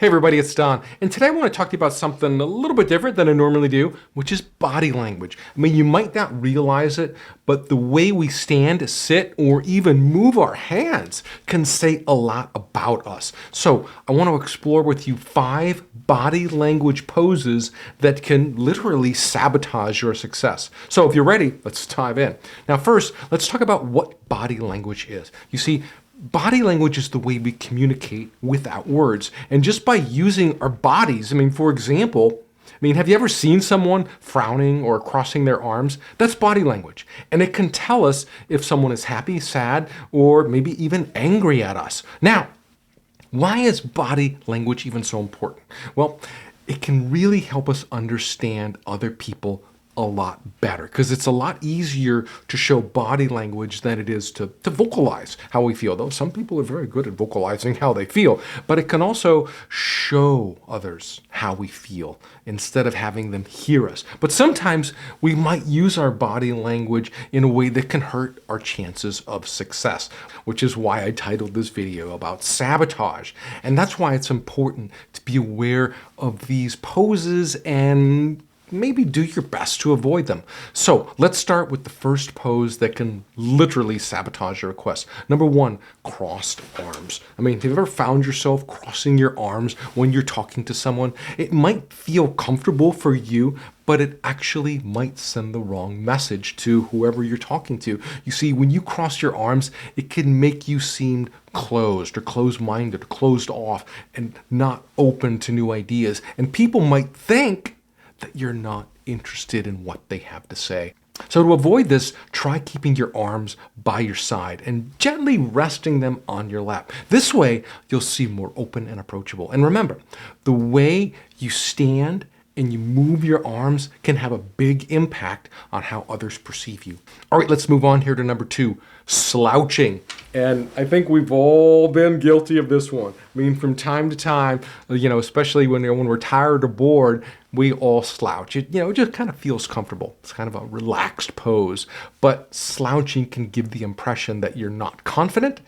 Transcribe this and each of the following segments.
Hey everybody, it's Don, and today I want to talk to you about something a little bit different than I normally do, which is body language. I mean, you might not realize it, but the way we stand, sit, or even move our hands can say a lot about us. So I want to explore with you 5 body language poses that can literally sabotage your success. So if you're ready, let's dive in. Now first, let's talk about what body language is. You see, body language is the way we communicate without words. And just by using our bodies, for example, have you ever seen someone frowning or crossing their arms? That's body language. And it can tell us if someone is happy, sad, or maybe even angry at us. Now, why is body language even so important? Well, it can really help us understand other people a lot better because it's a lot easier to show body language than it is to vocalize how we feel. Though some people are very good at vocalizing how they feel, but it can also show others how we feel instead of having them hear us. But sometimes we might use our body language in a way that can hurt our chances of success, which is why I titled this video about sabotage. And that's why it's important to be aware of these poses and maybe do your best to avoid them. So let's start with the first pose that can literally sabotage your request. Number 1, crossed arms. Have you ever found yourself crossing your arms when you're talking to someone? It might feel comfortable for you, but it actually might send the wrong message to whoever you're talking to. You see, when you cross your arms, it can make you seem closed or closed-minded, or closed off, and not open to new ideas. And people might think that you're not interested in what they have to say. So to avoid this, try keeping your arms by your side and gently resting them on your lap. This way, you'll seem more open and approachable. And remember, the way you stand and you move your arms can have a big impact on how others perceive you. All right, let's move on here to number 2, slouching. And I think we've all been guilty of this one. From time to time, especially when we're tired or bored, we all slouch. It just kind of feels comfortable. It's kind of a relaxed pose. But slouching can give the impression that you're not confident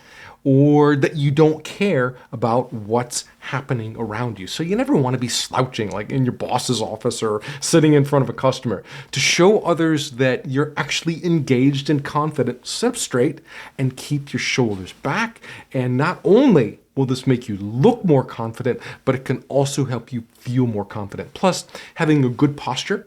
or that you don't care about what's happening around you. So you never want to be slouching like in your boss's office or sitting in front of a customer. To show others that you're actually engaged and confident, sit up straight and keep your shoulders back. And not only will this make you look more confident, but it can also help you feel more confident. Plus, having a good posture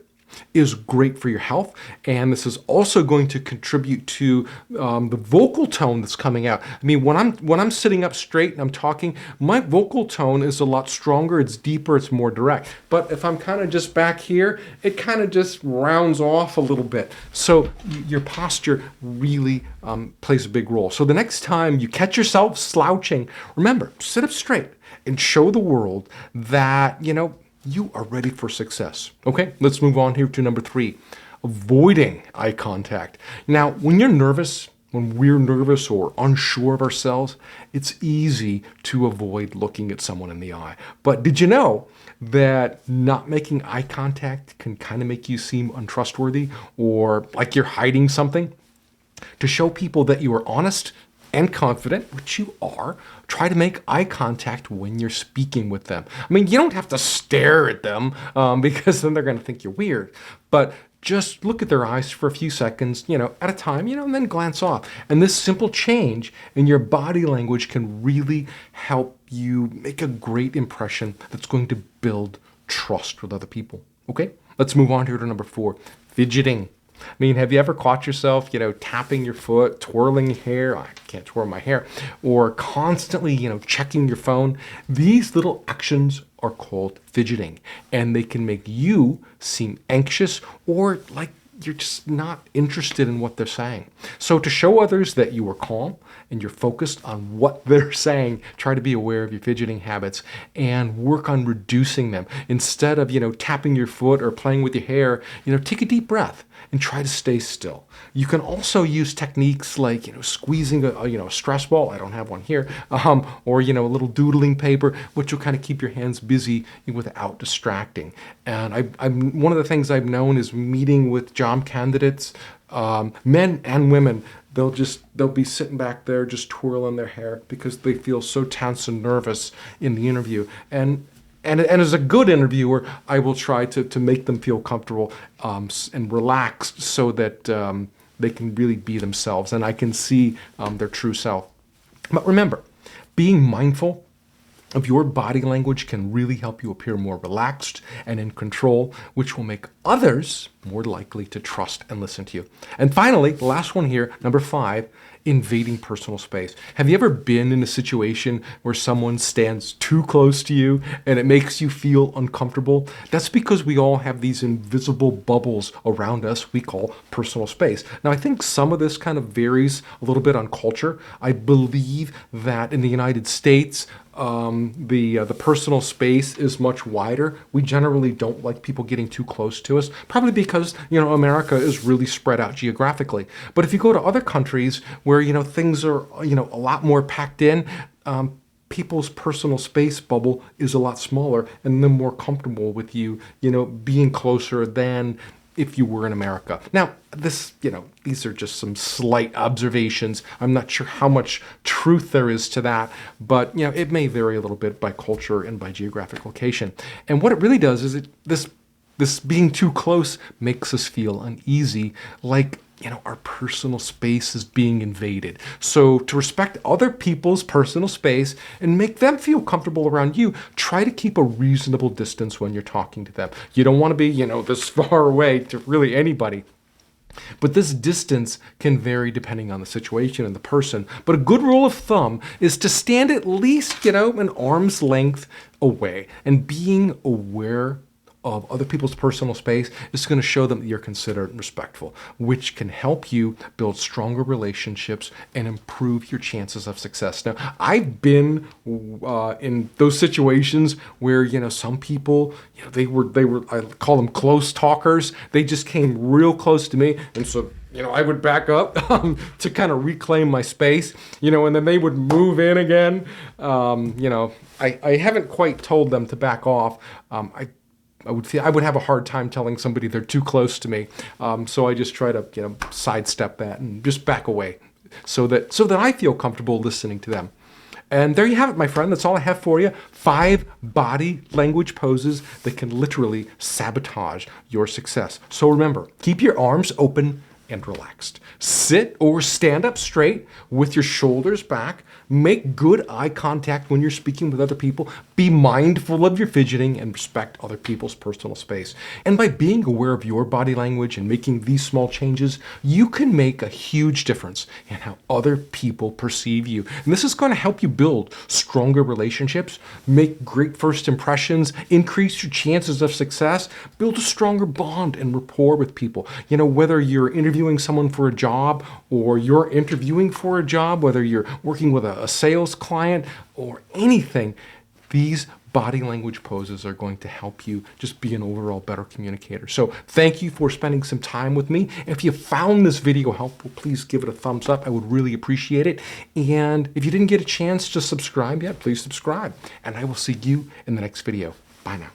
is great for your health, and this is also going to contribute to the vocal tone that's coming out. When I'm sitting up straight and I'm talking, my vocal tone is a lot stronger, it's deeper, it's more direct. But if I'm kind of just back here, it kind of just rounds off a little bit. So your posture really plays a big role. So the next time you catch yourself slouching, remember, sit up straight and show the world that, you are ready for success. Okay, let's move on here to number 3, avoiding eye contact. Now, when we're nervous or unsure of ourselves, it's easy to avoid looking at someone in the eye. But did you know that not making eye contact can kind of make you seem untrustworthy or like you're hiding something? To show people that you are honest and confident, which you are, try to make eye contact when you're speaking with them. You don't have to stare at them because then they're going to think you're weird. But just look at their eyes for a few seconds, at a time, and then glance off. And this simple change in your body language can really help you make a great impression that's going to build trust with other people. Okay, let's move on here to number 4, fidgeting. Have you ever caught yourself, tapping your foot, twirling your hair? I can't twirl my hair. Or constantly, checking your phone. These little actions are called fidgeting, and they can make you seem anxious or like you're just not interested in what they're saying. So to show others that you are calm and you're focused on what they're saying, try to be aware of your fidgeting habits and work on reducing them. Instead of, tapping your foot or playing with your hair, take a deep breath and try to stay still. You can also use techniques like, squeezing a stress ball. I don't have one here. Or, a little doodling paper, which will kind of keep your hands busy without distracting. And I'm one of the things I've known is meeting with job candidates, men and women. They'll be sitting back there just twirling their hair because they feel so tense and nervous in the interview. And And as a good interviewer, I will try to make them feel comfortable and relaxed so that they can really be themselves and I can see their true self. But remember, being mindful of your body language can really help you appear more relaxed and in control, which will make others more likely to trust and listen to you. And finally, the last one here, number 5, invading personal space. Have you ever been in a situation where someone stands too close to you and it makes you feel uncomfortable? That's because we all have these invisible bubbles around us we call personal space. Now, I think some of this kind of varies a little bit on culture. I believe that in the United States, the personal space is much wider. We generally don't like people getting too close to us, probably because, America is really spread out geographically. But if you go to other countries where, things are, a lot more packed in, people's personal space bubble is a lot smaller and they're more comfortable with you, being closer than if you were in America. Now, these are just some slight observations. I'm not sure how much truth there is to that, but it may vary a little bit by culture and by geographic location. And what it really does is this being too close makes us feel uneasy, like our personal space is being invaded. So to respect other people's personal space and make them feel comfortable around you, try to keep a reasonable distance when you're talking to them. You don't want to be, this far away to really anybody. But this distance can vary depending on the situation and the person. But a good rule of thumb is to stand at least, an arm's length away. And being aware of other people's personal space is going to show them that you're considerate and respectful, which can help you build stronger relationships and improve your chances of success. Now, I've been in those situations where, some people, they were, I call them close talkers. They just came real close to me. And so, I would back up to kind of reclaim my space, and then they would move in again. I haven't quite told them to back off. I would have a hard time telling somebody they're too close to me. So I just try to, sidestep that and just back away so that I feel comfortable listening to them. And there you have it, my friend. That's all I have for you. 5 body language poses that can literally sabotage your success. So remember, keep your arms open and relaxed. Sit or stand up straight with your shoulders back. Make good eye contact when you're speaking with other people. Be mindful of your fidgeting and respect other people's personal space. And by being aware of your body language and making these small changes, you can make a huge difference in how other people perceive you. And this is going to help you build stronger relationships, make great first impressions, increase your chances of success, build a stronger bond and rapport with people. Whether you're interviewing someone for a job or you're interviewing for a job, whether you're working with a sales client or anything, these body language poses are going to help you just be an overall better communicator. So thank you for spending some time with me. If you found this video helpful, please give it a thumbs up. I would really appreciate it. And if you didn't get a chance to subscribe yet, please subscribe. And I will see you in the next video. Bye now.